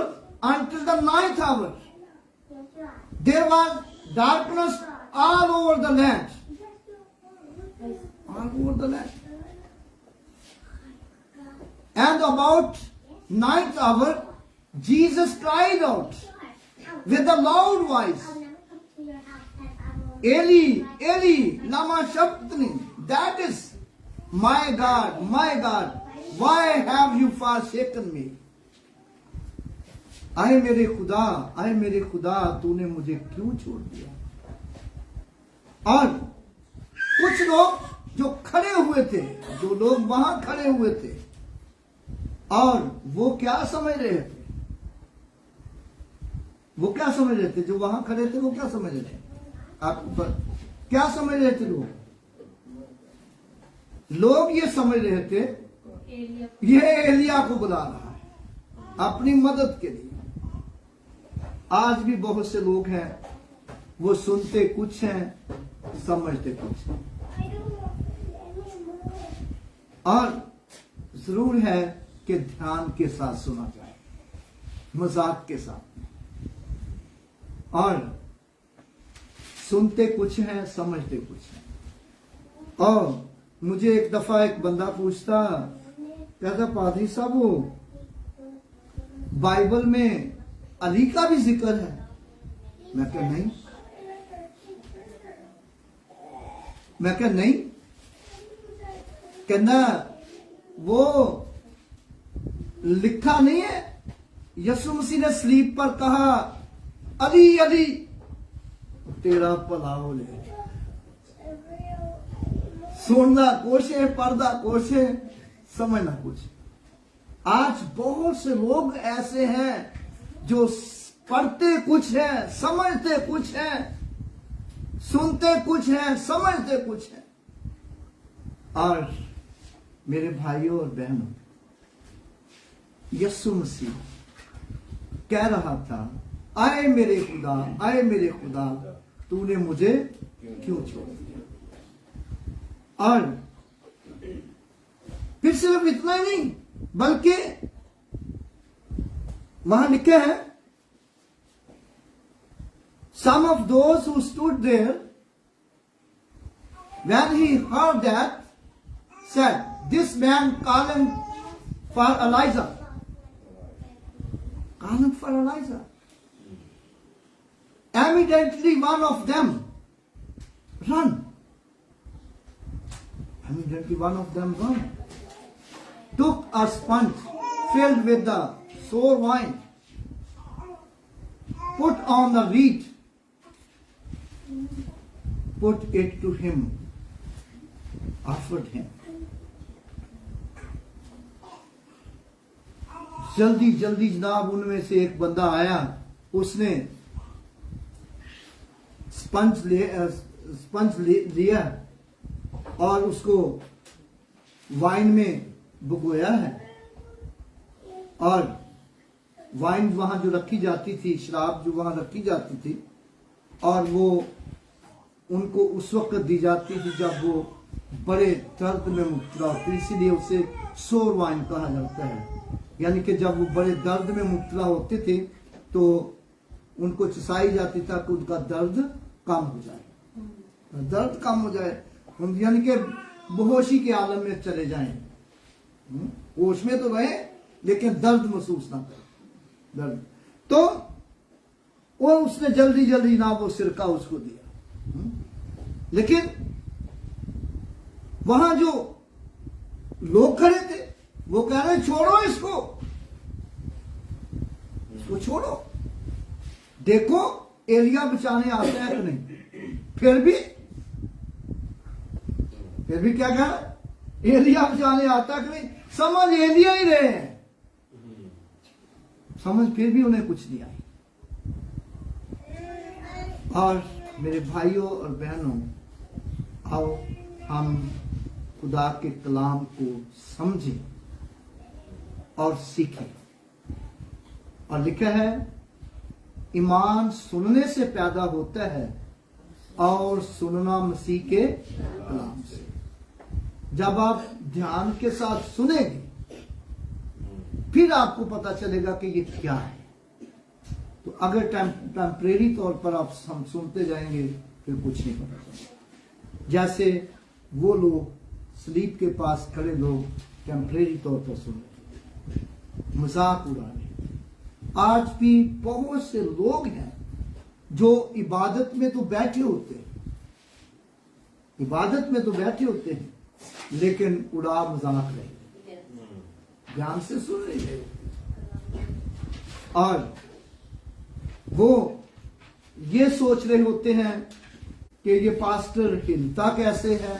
until the 9th hour there was darkness all over the land, and about 9th hour Jesus cried out with a loud voice, Eli Eli lama sabachthani, that is, my God, why have you forsaken me। आए मेरे खुदा तूने मुझे क्यों छोड़ दिया। और कुछ लोग जो खड़े हुए थे, जो लोग वहां खड़े हुए थे, और वो क्या समझ रहे थे, जो वहां खड़े थे वो क्या समझ रहे थे, आप क्या समझ रहे थे लोग ये समझ रहे थे ये एलिया को बुला रहा है अपनी मदद के लिए। आज भी बहुत से लोग हैं, वो सुनते कुछ हैं, समझते कुछ हैं, और जरूर है कि ध्यान के साथ सुना जाए, मजाक के साथ, और सुनते कुछ हैं, समझते कुछ हैं। और मुझे एक दफा एक बंदा पूछता, कहता पादरी साहब वो बाइबल में अली का भी जिक्र है। मैं क्या नहीं, कहना वो लिखा नहीं है। यीशु मसीह ने स्लीप पर कहा, अली अली तेरा भला हो ले। सुनना कुछ है, पढ़ना कुछ है, समझना कुछ। आज बहुत से लोग ऐसे हैं जो पढ़ते कुछ है, समझते कुछ है, सुनते कुछ है, समझते कुछ है। और मेरे भाइयों और बहनों, यीशु मसीह कह रहा था, आए मेरे खुदा तूने मुझे क्यों छोड़ दिया। और फिर सिर्फ इतना ही नहीं, बल्कि वहां लिखे हैं, some of those who stood there when he heard that said, this man calling for Elijah. Evidently one of them run. Took a sponge filled with the sour wine, put on the reed, put it to him, offered him. जल्दी जल्दी जनाब उनमें से एक बंदा आया, उसने sponge लिया और उसको वाइन में भिगोया है, और वाइन वहां जो रखी जाती थी, शराब जो वहां रखी जाती थी, और वो उनको उस वक्त दी जाती थी जब वो बड़े दर्द में मुब्तला होती, इसीलिए उसे सोर वाइन कहा जाता है। यानी कि जब वो बड़े दर्द में मुब्तला होते थे तो उनको चसाई जाती था कि उनका दर्द कम हो जाए, दर्द कम हो जाए, यानी कि बेहोशी के आलम में चले जाएं, होश में तो रहे लेकिन दर्द महसूस ना करें, दर्द। तो वो उसने जल्दी जल्दी ना वो सिरका उसको दिया, लेकिन वहां जो लोग खड़े थे वो कह रहे छोड़ो इसको छोड़ो, देखो एलिया बचाने आता है कि नहीं। फिर भी क्या कह रहा, एलिया बचाने आता है कि नहीं, समझ एलिया ही रहे हैं, समझ फिर भी उन्हें कुछ नहीं आई। और मेरे भाइयों और बहनों, आओ हम खुदा के कलाम को समझें और सीखें। और लिखा है ईमान सुनने से पैदा होता है और सुनना मसीह के कलाम से। जब आप ध्यान के साथ सुनेंगे फिर आपको पता चलेगा कि ये क्या है। तो अगर टेम्परेरी तौर पर आप हम सुनते जाएंगे फिर कुछ नहीं पता चलेगा। जैसे वो लोग सलीब के पास खड़े लोग टेम्परेरी तौर पर सुन रहे, मजाक उड़ा रहे। आज भी बहुत से लोग हैं जो इबादत में तो बैठे होते हैं, इबादत में तो बैठे होते हैं लेकिन उड़ा मजाक रहे, ध्यान से सुन रहे हैं, और वो ये सोच रहे होते हैं कि ये पास्टर हिलता कैसे है,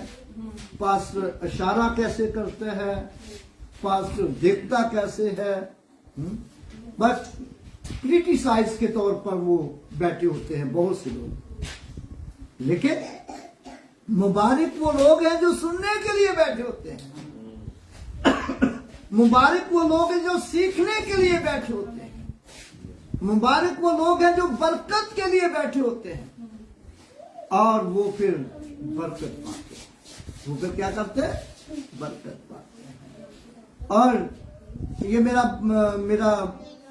पास्टर इशारा कैसे करता है, पास्टर दिखता कैसे है, बस क्रिटिसाइज के तौर पर वो बैठे होते हैं बहुत से लोग। लेकिन मुबारक वो लोग हैं जो सुनने के लिए बैठे होते हैं, मुबारक वो लोग हैं जो सीखने के लिए बैठे होते हैं, मुबारक वो लोग हैं जो बरकत के लिए बैठे होते हैं, और वो फिर बरकत पाते हैं। वो फिर क्या करते हैं, बरकत पाते हैं। और ये मेरा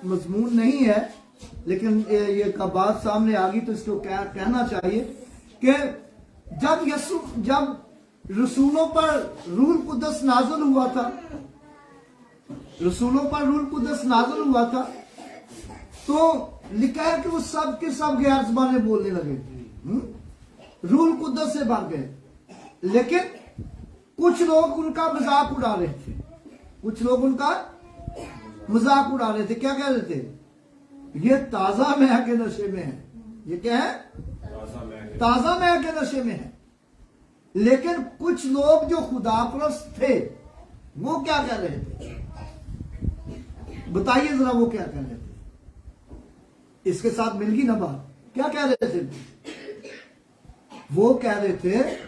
मजमून नहीं है, लेकिन ये का बात सामने आ गई तो इसको कहना चाहिए कि जब रसूलों पर रूह कुद्दस नाज़िल हुआ था, रसूलों पर रूह कुद्दस नाज़िल हुआ था, तो लिखा है कि वो सब के सब गैर ज़बानें बोलने लगे, रूह कुद्दस से भर गए। लेकिन कुछ लोग उनका मजाक उड़ा रहे थे, कुछ लोग उनका मजाक उड़ा रहे थे। क्या कह रहे थे, ये ताजा मैया के नशे में है, ये क्या है, ताजा मैया के नशे में है। लेकिन कुछ लोग जो खुदापरस्त थे वो क्या कह रहे थे, बताइए जरा, वो क्या कह रहे थे, इसके साथ मिल गई ना बात। क्या कह रहे थे, वो कह रहे थे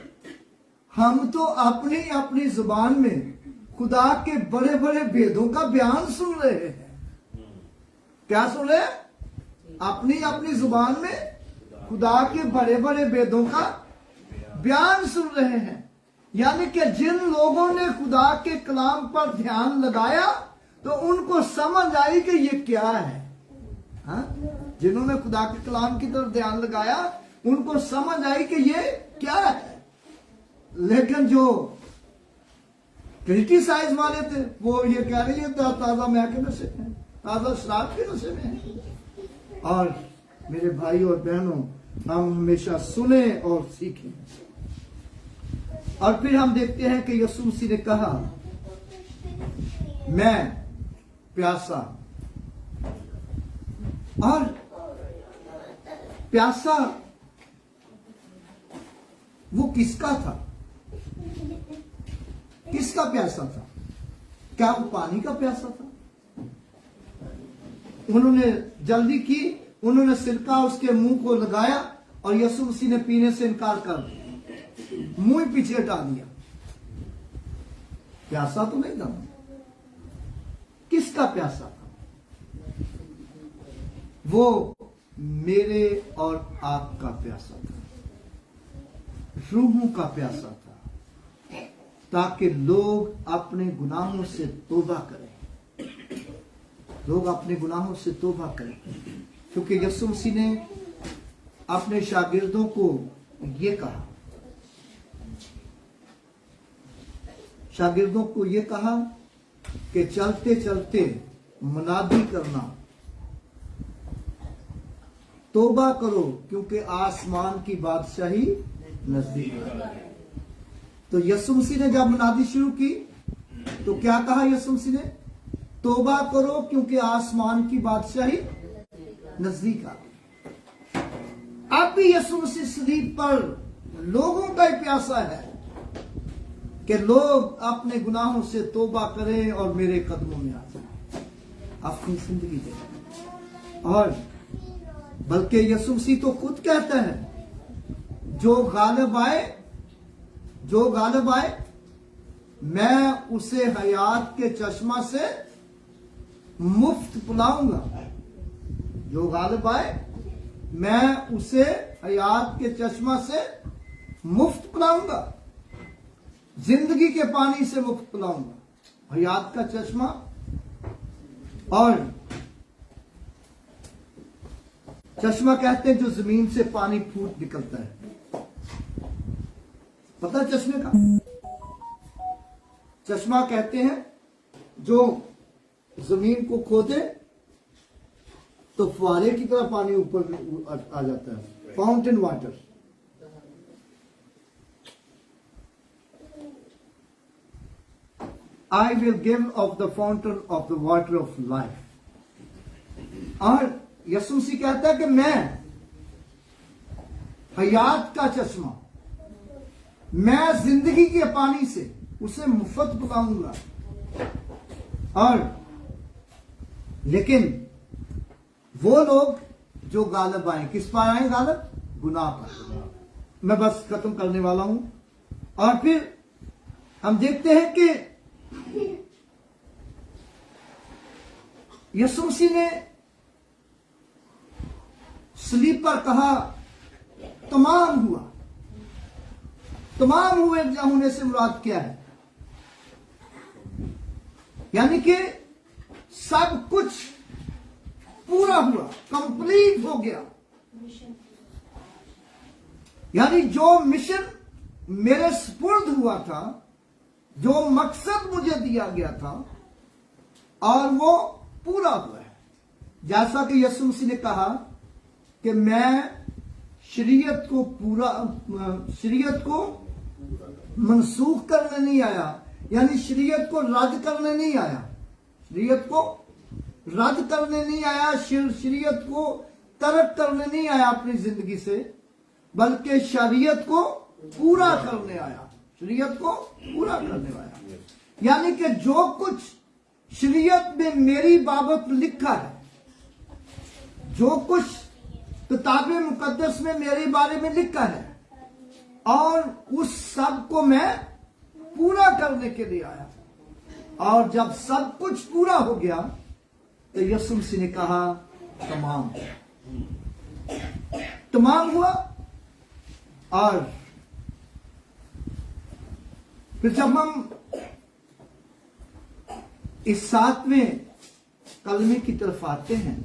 हम तो अपनी अपनी जुबान में खुदा के बड़े बड़े भेदों का बयान सुन रहे हैं। क्या सुन रहे हैं, अपनी अपनी जुबान में खुदा के बड़े बड़े भेदों का बयान सुन रहे हैं। यानी कि जिन लोगों ने खुदा के कलाम पर ध्यान लगाया तो उनको समझ आई कि ये क्या है। हा? जिन्होंने खुदा के कलाम की तरफ ध्यान लगाया उनको समझ आई कि ये क्या है। लेकिन जो क्रिटिसाइज वाले थे वो ये कह रही है ताजा मैया के नशे में, ताजा शराब के नशे में। और मेरे भाई और बहनों, हम हमेशा सुने और सीखें। और फिर हम देखते हैं कि यीशु मसीह ने कहा मैं प्यासा। और प्यासा वो किसका था, किसका प्यासा था? क्या वो पानी का प्यासा था? उन्होंने जल्दी की, उन्होंने सिरका उसके मुंह को लगाया और यीशु मसीह ने पीने से इनकार कर दिया, मुंह पीछे हटा दिया। प्यासा तो नहीं था। किसका प्यासा था? वो मेरे और आपका प्यासा था, रूहों का प्यासा था, ताकि लोग अपने गुनाहों से तौबा करें। लोग अपने गुनाहों से तौबा करें, क्योंकि यीशु मसीह ने अपने शागिर्दों को ये कहा, शागिर्दों को ये कहा कि चलते चलते मुनादी करना, तौबा करो क्योंकि आसमान की बादशाही नजदीक है। तो यीशु मसीह ने जब मुनादी शुरू की तो क्या कहा यीशु मसीह ने? तौबा करो क्योंकि आसमान की बादशाही नजदीक आ गई। अब भी यीशु मसीह सलीब पर लोगों का ही प्यासा है कि लोग अपने गुनाहों से तौबा करें और मेरे कदमों में आ जाएं, अपनी जिंदगी दें। और बल्कि यीशु मसीह तो खुद कहता है, जो गालिब आए मैं उसे हयात के चश्मा से मुफ्त पिलाऊंगा। जो गालिब आए मैं उसे हयात के चश्मा से मुफ्त पिलाऊंगा, जिंदगी के पानी से मुफ्त पिलाऊंगा, हयात का चश्मा। और चश्मा कहते हैं जो जमीन से पानी फूट निकलता है। पता है चश्मे का? चश्मा कहते हैं जो जमीन को खोदे तो फुहारे की तरह पानी ऊपर आ जाता है, fountain water. I will give of the fountain of the water of life। और यीशु मसीह कहता है कि मैं हयात का चश्मा, मैं जिंदगी के पानी से उसे मुफ्त पिलाऊंगा। और लेकिन वो लोग जो गालिब आए, किस पर आए गालिब? गुनाह पर। मैं बस खत्म करने वाला हूं। और फिर हम देखते हैं कि यीशु मसीह ने सलीब पर कहा तमाम हुआ। तमाम हुए होने से मुराद क्या है? यानी कि सब कुछ पूरा हुआ, कंप्लीट हो गया। यानी जो मिशन मेरे सुपुर्द हुआ था, जो मकसद मुझे दिया गया था, और वो पूरा हुआ है। जैसा कि यीशु मसीह ने कहा कि मैं शरीयत को मनसूख करने नहीं आया, यानी शरीयत को रद्द करने नहीं आया, शरीयत को रद्द करने नहीं आया, शरीयत को तर्क करने नहीं आया अपनी जिंदगी से, बल्कि शरीयत को पूरा करने आया, शरीयत को पूरा करने आया। यानी कि जो कुछ शरीयत में मेरी बाबत लिखा है, जो कुछ किताबे मुकद्दस में मेरे बारे में लिखा है, और उस सब को मैं पूरा करने के लिए आया। और जब सब कुछ पूरा हो गया तो यीशु मसीह ने कहा तमाम हुआ। और फिर जब हम इस 7वें कलमे की तरफ आते हैं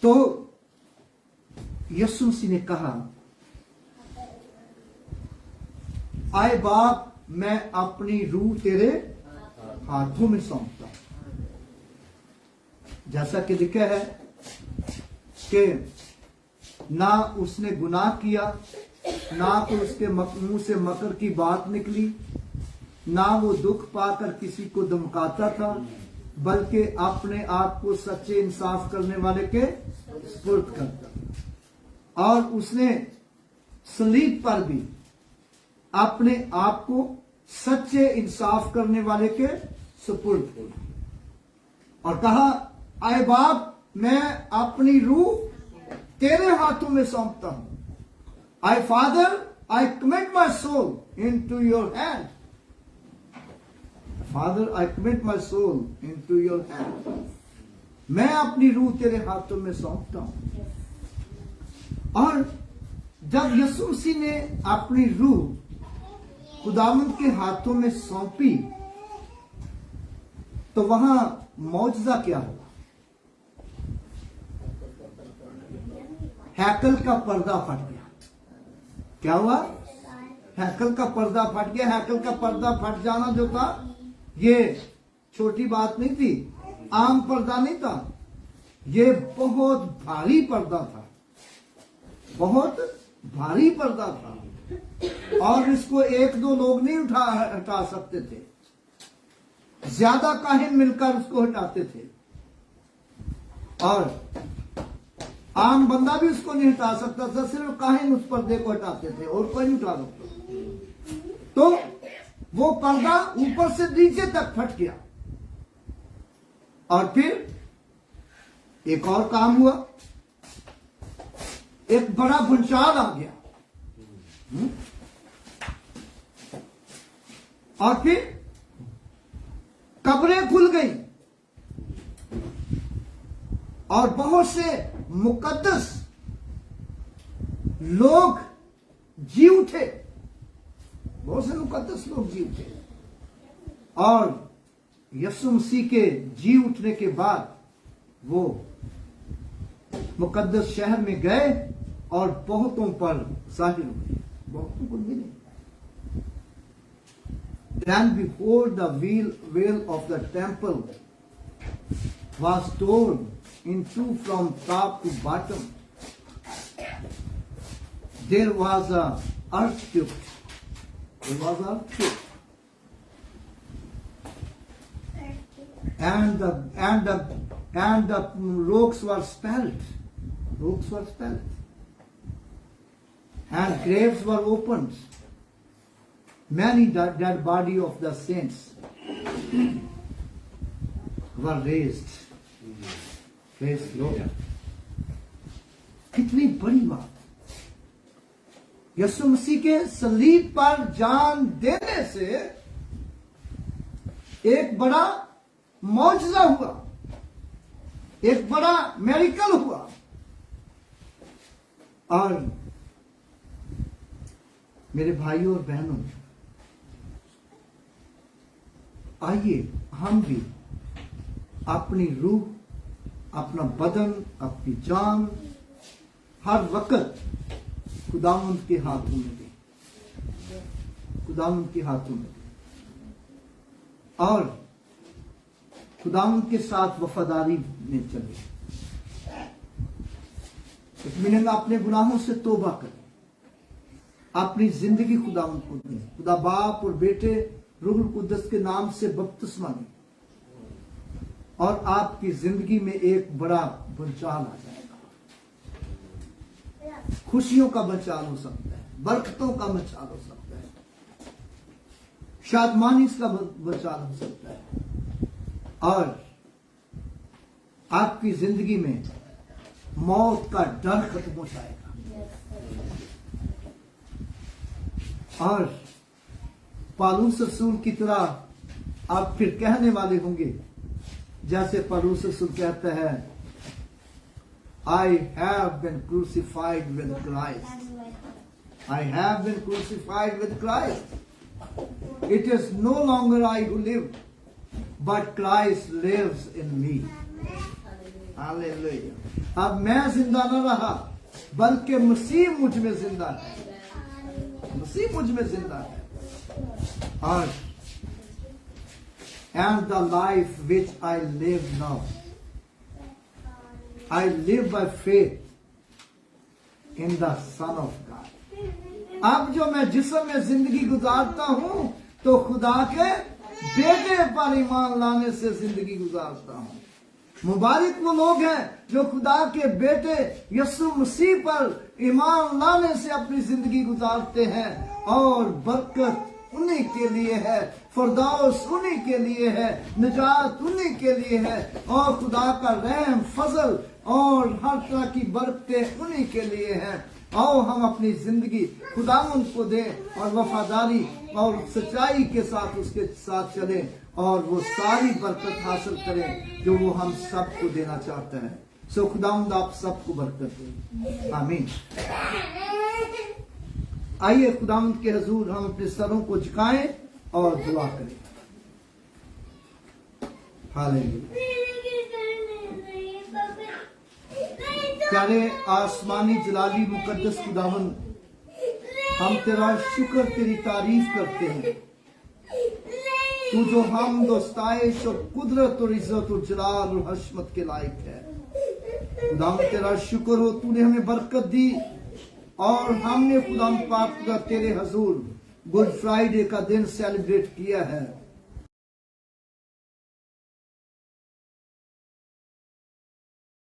तो यीशु मसीह ने कहा, आए बाप, मैं अपनी रूह तेरे हाथों में सौंपता हूं। जैसा कि लिखा है कि ना उसने गुनाह किया, ना तो उसके मुंह से मकर की बात निकली, ना वो दुख पाकर किसी को धमकाता था, बल्कि अपने आप को सच्चे इंसाफ करने वाले के सुपुर्द करता। और उसने सलीब पर भी अपने आप को सच्चे इंसाफ करने वाले के सुपुर्द हो। और कहा, आए बाप, मैं अपनी रूह तेरे हाथों में सौंपता हूं। I father, I commit my soul into your hand. Father, I commit my soul into your hand. मैं अपनी रूह तेरे हाथों में सौंपता हूं। और जब यीशु मसीह ने अपनी रूह खुदावंद के हाथों में सौंपी, तो वहां मौजज़ा क्या हुआ? हैकल का पर्दा फट गया। क्या हुआ? हैकल का पर्दा फट गया। हैकल का पर्दा फट जाना जो था, ये छोटी बात नहीं थी, आम पर्दा नहीं था, ये बहुत भारी पर्दा था, बहुत भारी पर्दा था। और इसको एक दो लोग नहीं हटा सकते थे, ज्यादा काहिन मिलकर उसको हटाते थे। और आम बंदा भी उसको नहीं हटा सकता था, सिर्फ काहिन उस पर्दे को हटाते थे और कोई नहीं उठा सकता। तो वो पर्दा ऊपर से नीचे तक फट गया। और फिर एक और काम हुआ, एक बड़ा भूचाल आ गया। और फिर कब्रें खुल गई और बहुत से मुकद्दस लोग जी उठे, बहुत से मुकद्दस लोग जी उठे। और यीशु मसीह के जी उठने के बाद वो मुकद्दस शहर में गए और बहुतों पर जाहिर हुए, बहुतों को मिले। Then behold, the veil of the temple was torn in two from top to bottom. There was a earthquake. There was an earthquake. And the rocks were spelt. Rocks were spelt. And graves were opened. Many dead body of the saints were raised. Praise the Lord. कितनी बड़ी बात! यीशु मसीह के सलीब पर जान देने से एक बड़ा मौजज़ा हुआ, एक बड़ा मेरिकल हुआ। और मेरे भाइयों और बहनों, आइए हम भी अपनी रूह, अपना बदन, अपनी जान हर वक्त खुदावंद के हाथों में दें, खुदावंद के हाथों में दें और खुदावंद के साथ वफादारी में चले। इत्मीनान अपने गुनाहों से तौबा करें, अपनी जिंदगी खुदावंद को दें। खुदा बाप और बेटे रूहुल कुद्दस के नाम से बपतिस्मा लें और आपकी जिंदगी में एक बड़ा बचाव आ जाएगा। खुशियों का बचाव हो सकता है, बरकतों का बचाव हो सकता है, शादमानी का बचाव हो सकता है और आपकी जिंदगी में मौत का डर खत्म हो जाएगा। और पौलुस रसूल की तरह आप फिर कहने वाले होंगे, जैसे पौलुस रसूल कहता है, I have been crucified with Christ. I have been crucified with Christ. It is no longer I who live, but Christ lives in me. Hallelujah. अब मैं जिंदा न रहा, बल्कि मसीह मुझ में जिंदा है, मसीह मुझ में जिंदा है। और and the life which I live now, I live by faith in the Son of God. अब जो मैं जिस्म में जिंदगी गुजारता हूं, तो खुदा के बेटे पर ईमान लाने से जिंदगी गुजारता हूं। मुबारक वो लोग हैं जो खुदा के बेटे यीशु मसीह पर ईमान लाने से अपनी जिंदगी गुजारते हैं और बरकत उन्हीं के लिए है, फरदौस उन्हीं के लिए है, निजात उन्हीं के लिए है, और खुदा का रहम फजल और हर तरह की बरकतें उन्हीं के लिए हैं। आओ हम अपनी जिंदगी खुदावंद को दें और वफादारी और सच्चाई के साथ उसके साथ चलें और वो सारी बरकत हासिल करें जो वो हम सबको देना चाहता है। सो खुदावंद आप सबको बरकत दे, आमीन। आइए खुदावंद के हजूर हम अपने सरों को झुकाएं और दुआ करें। हालेलुया। प्यारे आसमानी जलाली मुकद्दस खुदावंद, हम तेरा शुक्र तेरी तारीफ करते हैं। तू जो हम दोस्ताइश और कुदरत और इज्जत और जलाल और हशमत के लायक है। खुदावंद तेरा शुक्र हो, तूने हमें बरकत दी और हमने खुदावंद पाक का तेरे हजूर गुड फ्राइडे का दिन सेलिब्रेट किया है।